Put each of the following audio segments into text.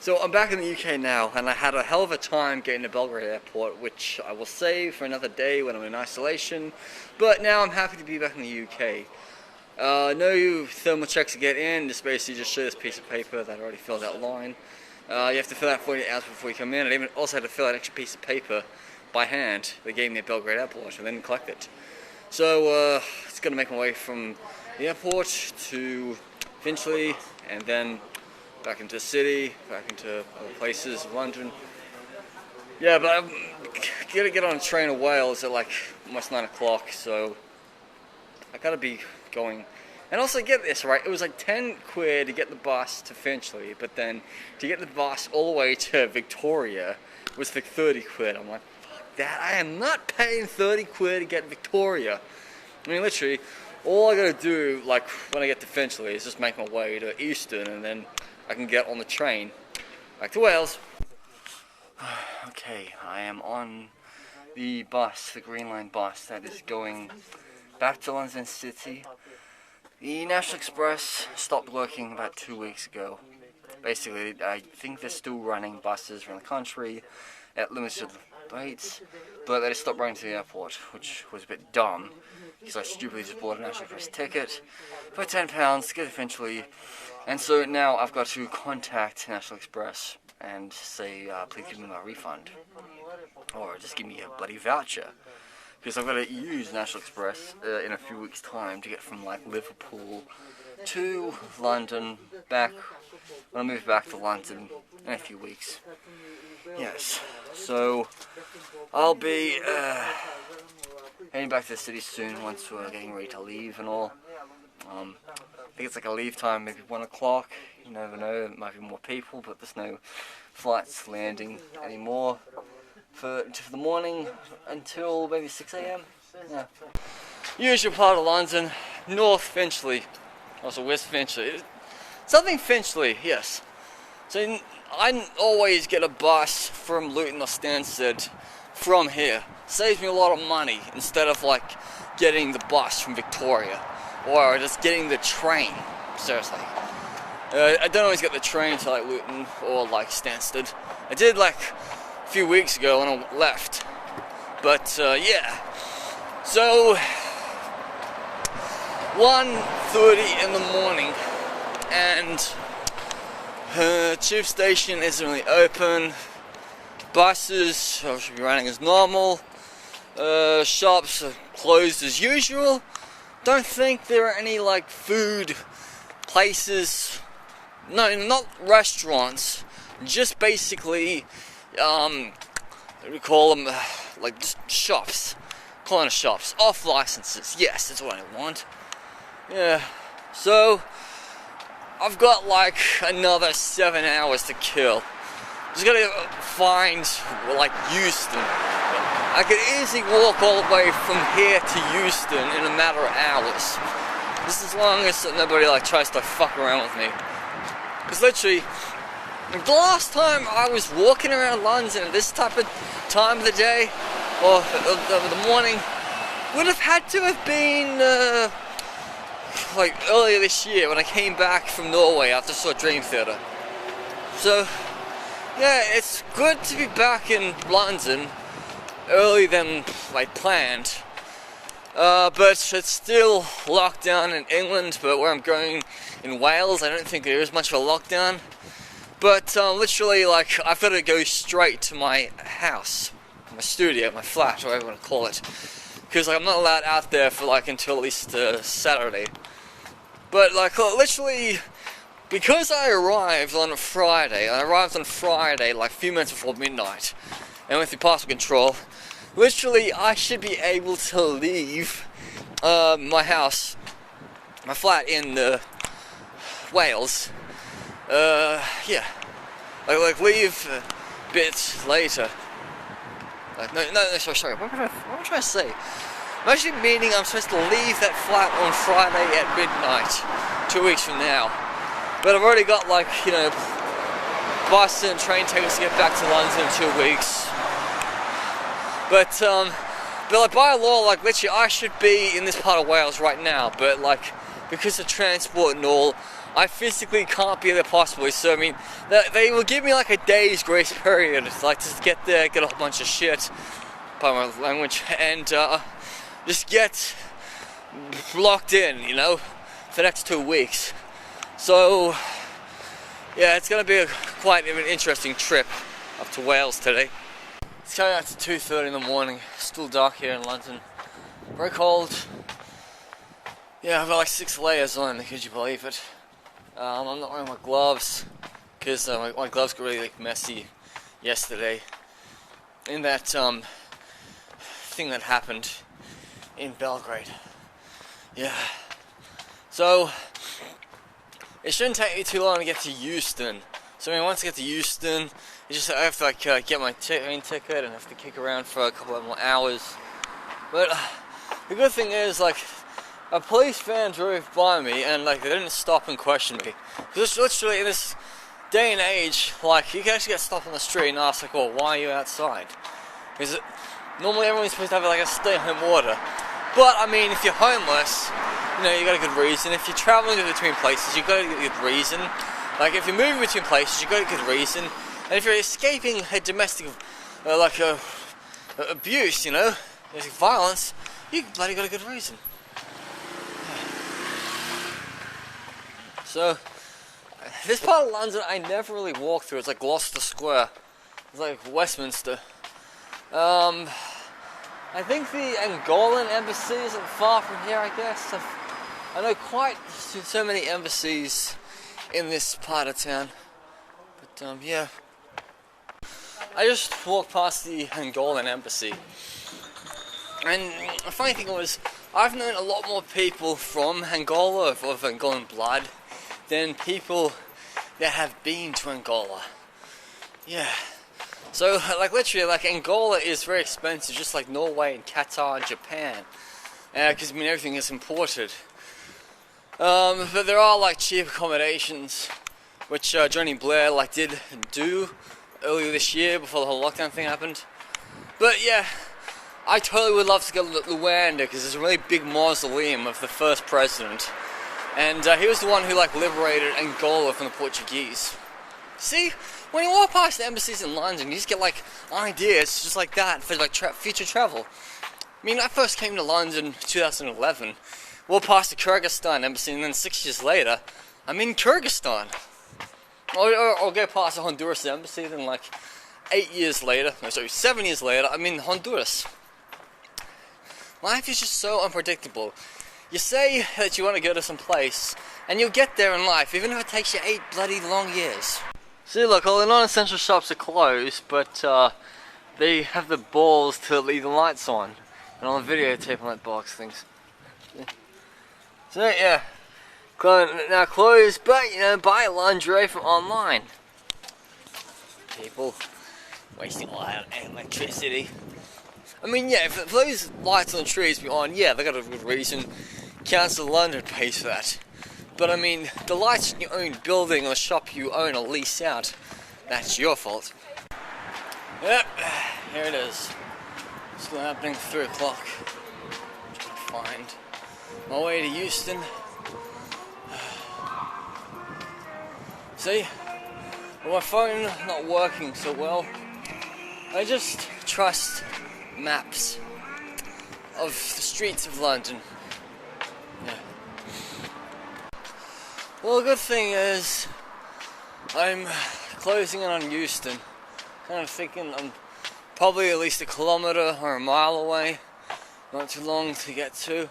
So I'm back in the UK now, and I had a hell of a time getting to Belgrade Airport, which I will save for another day when I'm in isolation. But now I'm happy to be back in the UK. No thermal checks to get in. Just basically just show this piece of paper that I already filled out line. You have to fill out 48 hours before you come in. I also had to fill out an extra piece of paper by hand. They gave me at Belgrade Airport and then collect it. So it's going to make my way from the airport to Finchley, and then back into the city, back into other places, London. Yeah, but I'm gonna get on a train to Wales at like almost 9 o'clock, so I gotta be going. And also get this, right, it was like 10 quid to get the bus to Finchley, but then to get the bus all the way to Victoria was like 30 quid. I'm like, fuck that, I am not paying 30 quid to get to Victoria. I mean, literally, all I gotta do, like, when I get to Finchley is just make my way to Euston, and then I can get on the train back to Wales. Okay, I am on the bus, the Green Line bus that is going back to London City. The National Express stopped working about 2 weeks ago. Basically, I think they're still running buses around the country at limited rates, but they just stopped running to the airport, which was a bit dumb, because I stupidly just bought a National Express ticket for £10 to get eventually. And so now I've got to contact National Express and say, please give me my refund. Or just give me a bloody voucher. Because I've got to use National Express in a few weeks' time to get from like Liverpool to London, back, when I move back to London in a few weeks. Yes, so I'll be heading back to the city soon once we're getting ready to leave and all. I think it's like a leave time, maybe 1 o'clock, you never know, there might be more people, but there's no flights landing anymore for the morning until maybe 6 AM. Yeah. Usual part of London, North Finchley, also West Finchley, something Finchley, yes. So I always get a bus from Luton or Stansted from here. Saves me a lot of money instead of like getting the bus from Victoria. Or just getting the train, seriously. I don't always get the train to like Luton or like Stansted. I did like a few weeks ago when I left. But yeah. So 1:30 in the morning, and tube station isn't really open. Buses should be running as normal. Shops are closed as usual. Don't think there are any like food places, no, not restaurants, just basically we call them like just shops, corner shops, off licenses. Yes, that's what I want. Yeah, so I've got like another 7 hours to kill. Just gotta find like Euston. I could easily walk all the way from here to Euston in a matter of hours. Just as long as nobody like tries to fuck around with me. Because literally, the last time I was walking around London at this type of time of the day, or of the morning, would have had to have been like earlier this year when I came back from Norway after I saw Dream Theater. So, yeah, it's good to be back in London earlier than like planned, but it's still locked down in England. But where I'm going in Wales, I don't think there is much of a lockdown. But literally, like, I've got to go straight to my house, my studio, my flat, whatever you want to call it, because like, I'm not allowed out there for like until at least Saturday. But like literally, because I arrived on Friday like a few minutes before midnight, and went through parcel control. Literally, I should be able to leave my house, my flat in Wales. Yeah, like leave a bit later. Like, no, sorry. What am I trying to say? I'm actually meaning I'm supposed to leave that flat on Friday at midnight, 2 weeks from now. But I've already got like, you know, bus and train tickets to get back to London in 2 weeks. But like by law, like literally I should be in this part of Wales right now, but like because of transport and all, I physically can't be there possibly. So I mean, they will give me like a day's grace period, like just get there, get a whole bunch of shit, pardon my language, and just get locked in, you know, for the next 2 weeks. So yeah, it's gonna be quite an interesting trip up to Wales today. It's coming out to 2:30 in the morning. Still dark here in London. Very cold. Yeah, I've got like 6 layers on. Could you believe it? I'm not wearing my gloves because my gloves got really like messy yesterday in that thing that happened in Belgrade. Yeah. So it shouldn't take me too long to get to Euston. So I mean, once I get to Euston, I have to like get my train ticket and have to kick around for a couple of more hours. But the good thing is, like, a police van drove by me and like they didn't stop and question me. Because literally in this day and age, like, you can actually get stopped on the street and ask like, well, why are you outside? Because normally everyone's supposed to have like a stay-home order. But I mean, if you're homeless, you know, you got a good reason. If you're traveling between places, you got a good reason. Like, if you're moving between places, you got a good reason. And if you're escaping a domestic, abuse, you know, domestic violence, you bloody got a good reason. So, this part of London I never really walked through. It's like Gloucester Square. It's like Westminster. I think the Angolan embassy isn't far from here, I guess. I know quite so many embassies in this part of town. But, yeah. I just walked past the Angolan embassy. And the funny thing was, I've known a lot more people from Angola, of Angolan blood, than people that have been to Angola. Yeah. So, like, literally, like, Angola is very expensive, just like Norway and Qatar and Japan. Because, I mean, everything is imported. But there are, like, cheap accommodations, which Johnny Blair, like, did do earlier this year, before the whole lockdown thing happened. But, yeah, I totally would love to go to Luanda, because there's a really big mausoleum of the first president. And he was the one who, like, liberated Angola from the Portuguese. See, when you walk past the embassies in London, you just get, like, ideas just like that for, like, future travel. I mean, I first came to London in 2011, walked past the Kyrgyzstan embassy, and then 6 years later, I'm in Kyrgyzstan. Or go past the Honduras embassy, then, like, 7 years later, I'm in Honduras. Life is just so unpredictable. You say that you want to go to some place, and you'll get there in life, even if it takes you 8 bloody long years. See, look, all the non-essential shops are closed, but they have the balls to leave the lights on, and all the videotape on that box things. So yeah, now closed, but you know, buy lingerie from online. People wasting all that electricity. I mean, yeah, if those lights on the trees be on, yeah, they got a good reason. Council of London pays for that. But I mean, the lights in your own building or the shop you own or lease out, that's your fault. Yep, here it is. Still happening 3 o'clock. Trying to find my way to Euston. See, with my phone not working so well, I just trust maps of the streets of London. Yeah. Well, the good thing is, I'm closing in on Euston. Kind of thinking I'm probably at least a kilometre or a mile away. Not too long to get to.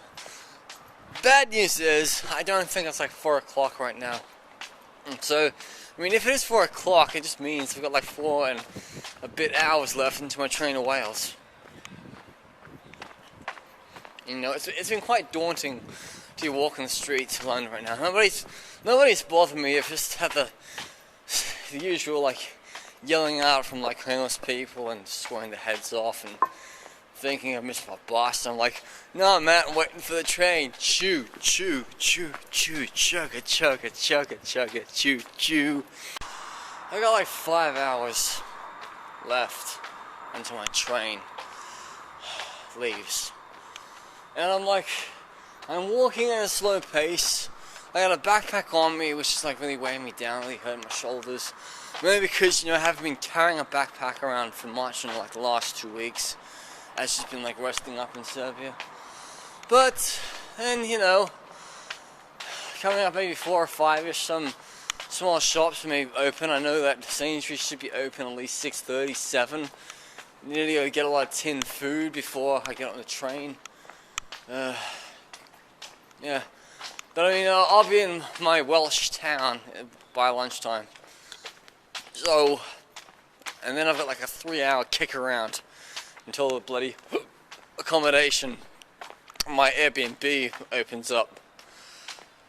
Bad news is, I don't think it's like 4 o'clock right now. And so, I mean, if it is 4 o'clock, it just means I've got like 4 and a bit hours left into my train to Wales. You know, it's been quite daunting to walk on the streets of London right now. Nobody's bothered me. I've just had the usual, like, yelling out from, like, homeless people and swearing their heads off and thinking I've missed my bus. I'm like, no, man, I'm waiting for the train. Choo, choo, choo, choo, chugga, chugga, chugga, chugga, choo, choo. I got, like, 5 hours left until my train leaves. And I'm walking at a slow pace. I got a backpack on me, which is like really weighing me down, really hurting my shoulders. Mainly because, you know, I haven't been carrying a backpack around for much in like the last 2 weeks. I've just been like resting up in Serbia. But, and you know, coming up maybe 4 or 5ish, some small shops may be open. I know that Sainsbury's should be open at least 6:30, 7. Nearly get a lot of tinned food before I get on the train. Yeah. But I mean, I'll be in my Welsh town by lunchtime. So, and then I've got like a 3-hour kick around until the bloody accommodation, my Airbnb opens up.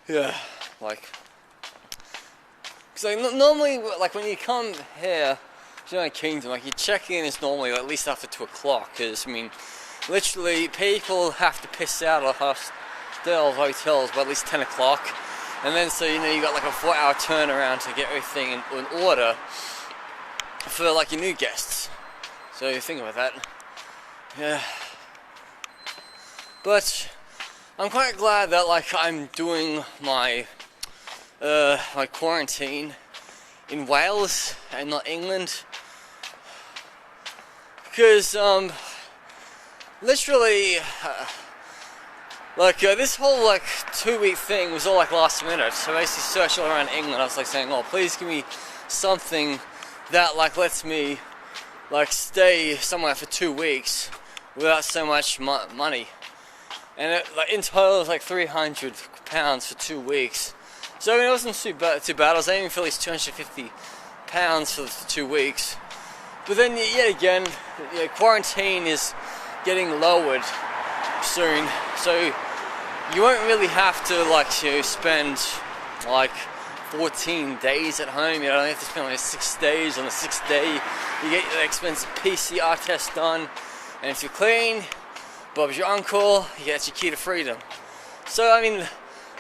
Yeah, like, because like, normally, like when you come here to the United Kingdom, like your check-in is normally at least after 2 o'clock, because I mean, literally people have to piss out of hotels by at least 10 o'clock, and then so you know you got like a 4-hour turnaround to get everything in order for like your new guests. So you think about that. Yeah. But I'm quite glad that like I'm doing my my quarantine in Wales and not England, because literally like this whole like 2-week thing was all like last minute. So basically searching all around England, I was like saying, oh please give me something that like lets me like stay somewhere for 2 weeks without so much money. And it, like in total it was like £300 for 2 weeks. So I mean it wasn't too bad. I was aiming for at least £250 for the 2 weeks. But then yet again, you know, quarantine is getting lowered soon, so you won't really have to like, you know, spend like 14 days at home. You know, you have to spend like 6 days. On the 6th day, you get your expensive PCR test done, and if you're clean, Bob's your uncle, you get your key to freedom. So I mean,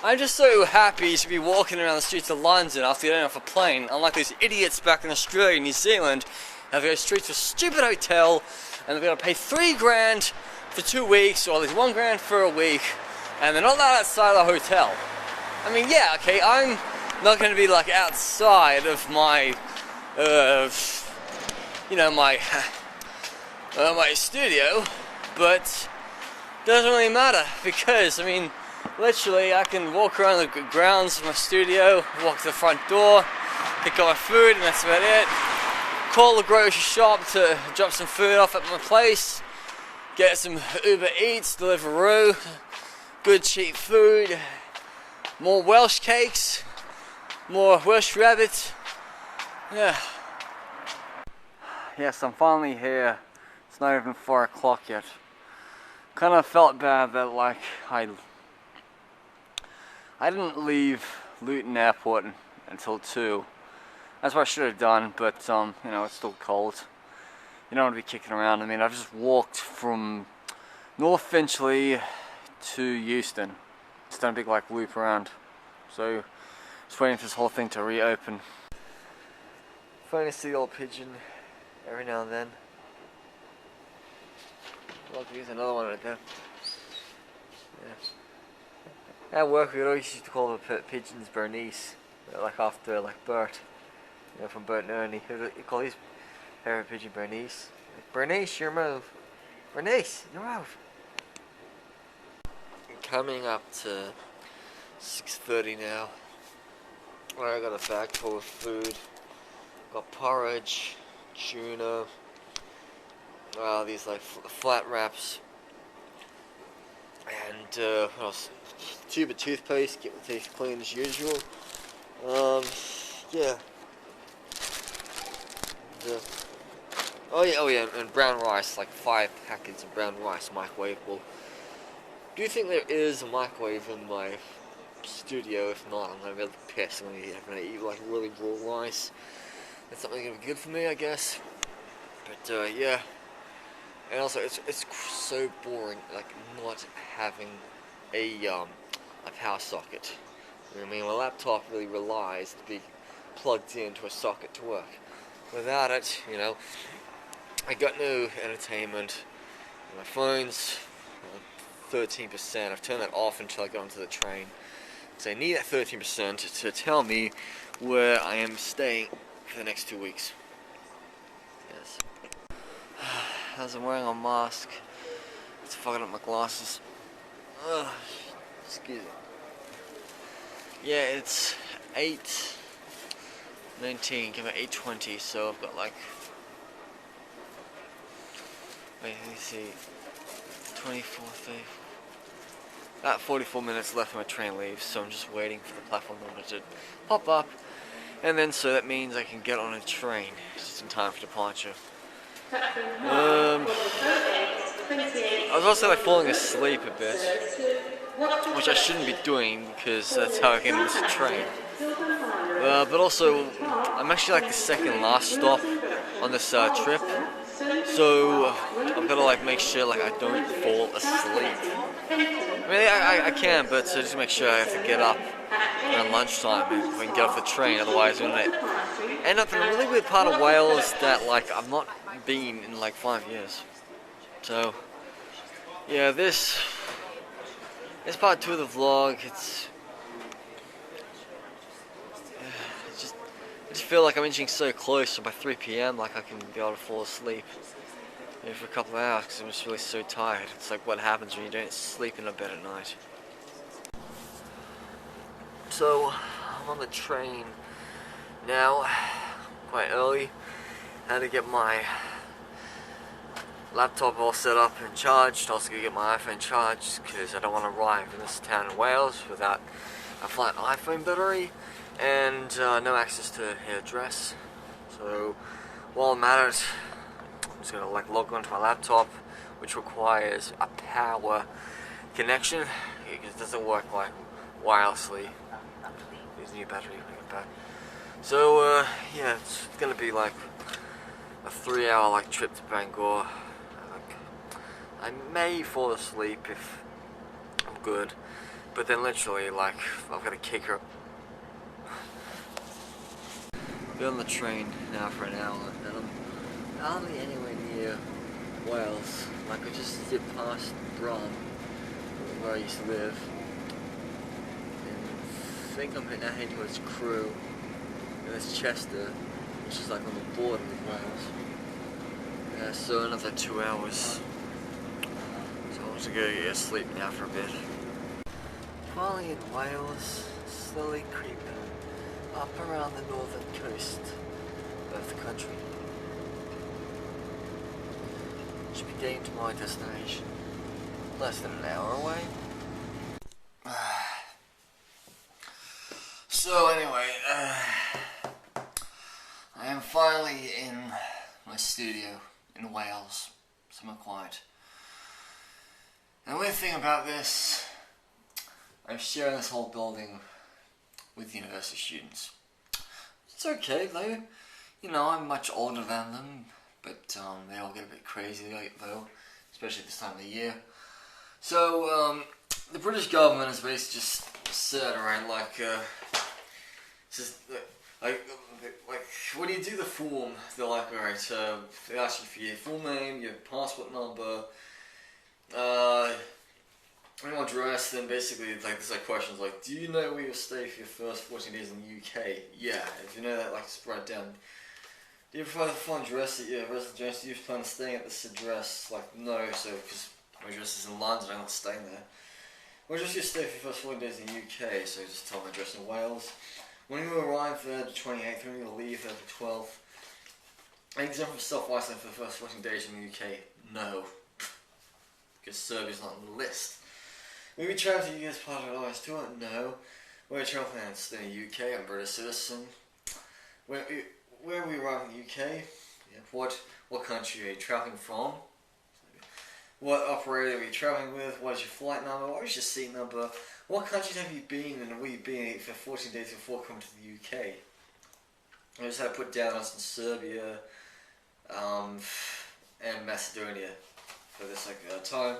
I'm just so happy to be walking around the streets of London after getting off a plane, unlike those idiots back in Australia and New Zealand, have to go straight to a stupid hotel, and they're going to pay $3,000 for 2 weeks, or at least $1,000 for a week, and they're not allowed outside the hotel. I mean, yeah, okay, I'm not going to be like outside of my, you know, my my studio, but it doesn't really matter, because I mean, literally I can walk around the grounds of my studio, walk to the front door, pick up my food, and that's about it. Call the grocery shop to drop some food off at my place, get some Uber Eats, Deliveroo, good cheap food, more Welsh cakes, more Welsh rabbits. Yeah. Yes, I'm finally here. It's not even 4 o'clock yet. Kind of felt bad that like I didn't leave Luton Airport until 2. That's what I should have done, but you know, it's still cold. You don't want to be kicking around. I mean, I've just walked from North Finchley to Euston. Just done a big like loop around. So, just waiting for this whole thing to reopen. Finally see the old pigeon every now and then. I'd love to use another one right there. Yeah. At work we always used to call the pigeons Bernice, like after like Bert, you know, from Bert and Ernie. You call his parrot pigeon Bernice. Like, Bernice, your move. Bernice, your move. Coming up to 6:30 now. I got a bag full of food. Got porridge, tuna, these like flat wraps, and what else? Tube of toothpaste, get the teeth clean as usual. Yeah. Oh yeah, and brown rice, like 5 packets of brown rice, microwavable. Do you think there is a microwave in my studio? If not, I'm gonna be pissed. I'm gonna eat like really raw rice. That's something gonna be good for me, I guess. But yeah. And also, it's so boring, like not having a power socket. I mean, my laptop really relies to be plugged into a socket to work. Without it, you know, I got no entertainment. My phone's 13%. I've turned that off until I get onto the train. So I need that 13% to tell me where I am staying for the next 2 weeks. Yes. As I'm wearing a mask, it's fucking up my glasses. Ugh. Excuse me. Yeah, it's 8:19, give it 8:20, so I've got like, wait, let me see, 24, 30, about 44 minutes left when my train leaves, so I'm just waiting for the platform number to pop up, and then so that means I can get on a train just in time for departure. I was also like falling asleep a bit, which I shouldn't be doing because that's how I can miss a train. But also, I'm actually like the second last stop on this trip, so I've got to like make sure like I don't fall asleep. I mean, I can, but so just make sure I have to get up around lunchtime if I can get off the train. Otherwise, I'm gonna end up in a really weird part of Wales that like I've not been in like 5 years. So yeah, this part 2 of the vlog. I just feel like I'm inching so close, so by 3 PM, like I can be able to fall asleep for a couple of hours because I'm just really so tired. It's like what happens when you don't sleep in a bed at night. So I'm on the train now, quite early. I had to get my laptop all set up and charged. Also gonna get my iPhone charged because I don't want to arrive in this town in Wales without a flat iPhone battery and no access to her address. So while I'm at it, I'm just gonna like log onto my laptop, which requires a power connection because it doesn't work like wirelessly. There's a new battery when I get back. So yeah, it's gonna be like a 3-hour like trip to Bangor. I may fall asleep if I'm good, but then literally like I've got to kick her. Been on the train now for an hour, and I'm hardly anywhere near Wales. Like I just zipped past Brum, where I used to live, and I think I'm now heading towards Crewe, and there's Chester, which is like on the border with Wales. Yeah, so another 2 hours. So I'm just gonna get sleep now for a bit. Finally in Wales, slowly creeping up around the northern coast of the country. Should be getting to my destination less than an hour away. So anyway, I am finally in my studio in Wales, somewhere quiet. And the weird thing about this, I'm sharing this whole building with university students. It's okay though, you know, I'm much older than them, but they all get a bit crazy though, especially this time of the year. So the British government has basically just said, alright, like, when you do the form, they're like, alright, they ask you for your full name, your passport number, email address, then basically like there's like questions like, do you know where you'll stay for your first 14 days in the UK? Yeah. If you know that, like just write down. Do you provide the full address at your residence address? Do you plan on staying at this address? Like no, so because my address is in London, I'm not staying there. Where just you stay for your first 14 days in the UK? So just tell my address in Wales. When you arrive there the 28th, when you leave there the 12th. Are you exempt from self-isolation for the first 14 days in the UK? No. Because Serbia's not on the list. Will you travel to the UK as part of an alliance tour? No. Where are you traveling to stay in the UK? I'm a British citizen. Where we arrive in the UK? Yeah. What country are you travelling from? What operator are you travelling with? What is your flight number? What is your seat number? What countries have you been in and will you be in for 14 days before coming to the UK? I just had to put down us in Serbia and Macedonia for this time.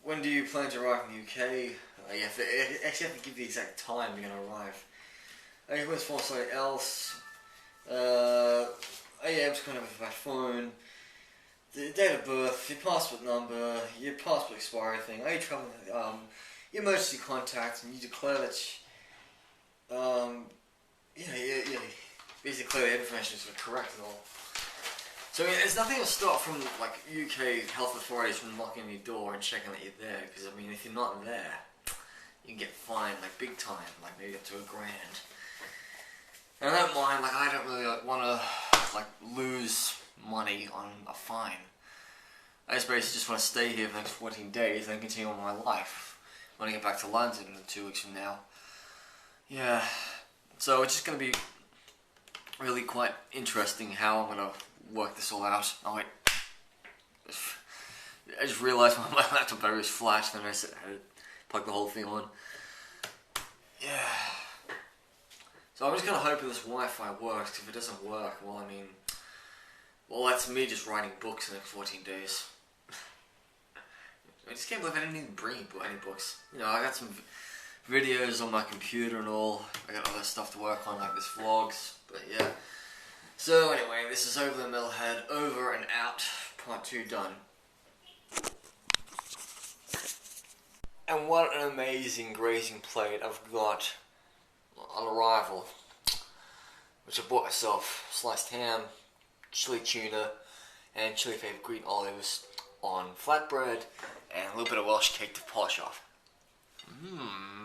When do you plan to arrive in the UK? You actually have to give the exact time you're going to arrive. You want to find something else. I'm just going to have my phone. The date of birth, your passport number, your passport expiry thing. Are you traveling? Your emergency contact, and you declare that Yeah. Basically, the information is correct and all. So I mean, there's nothing to stop from like UK health authorities from knocking on your door and checking that you're there. Because I mean, if you're not there, you can get fined like big time, like maybe up to $1,000. And I don't mind. Like I don't really want to like lose money on a fine. I just basically just want to stay here for the next 14 days and then continue on my life. When I get back to London in 2 weeks from now. Yeah. So it's just going to be really quite interesting how I'm going to work this all out. Oh wait. I just realised my laptop battery was flat and then I had to plug the whole thing on. Yeah. So I'm just kind of hoping this Wi-Fi works. If it doesn't work, well I mean... Well, that's me just writing books in the next 14 days. I just can't believe I didn't even bring any books. You know, I got some videos on my computer and all. I got other stuff to work on, like this vlogs. But yeah. So anyway, this is Over the Metalhead, over and out. Part 2 done. And what an amazing grazing plate I've got on arrival. Which I bought myself. Sliced ham, chili tuna, and chili flavored green olives on flatbread, and a little bit of Welsh cake to polish off. Mmm.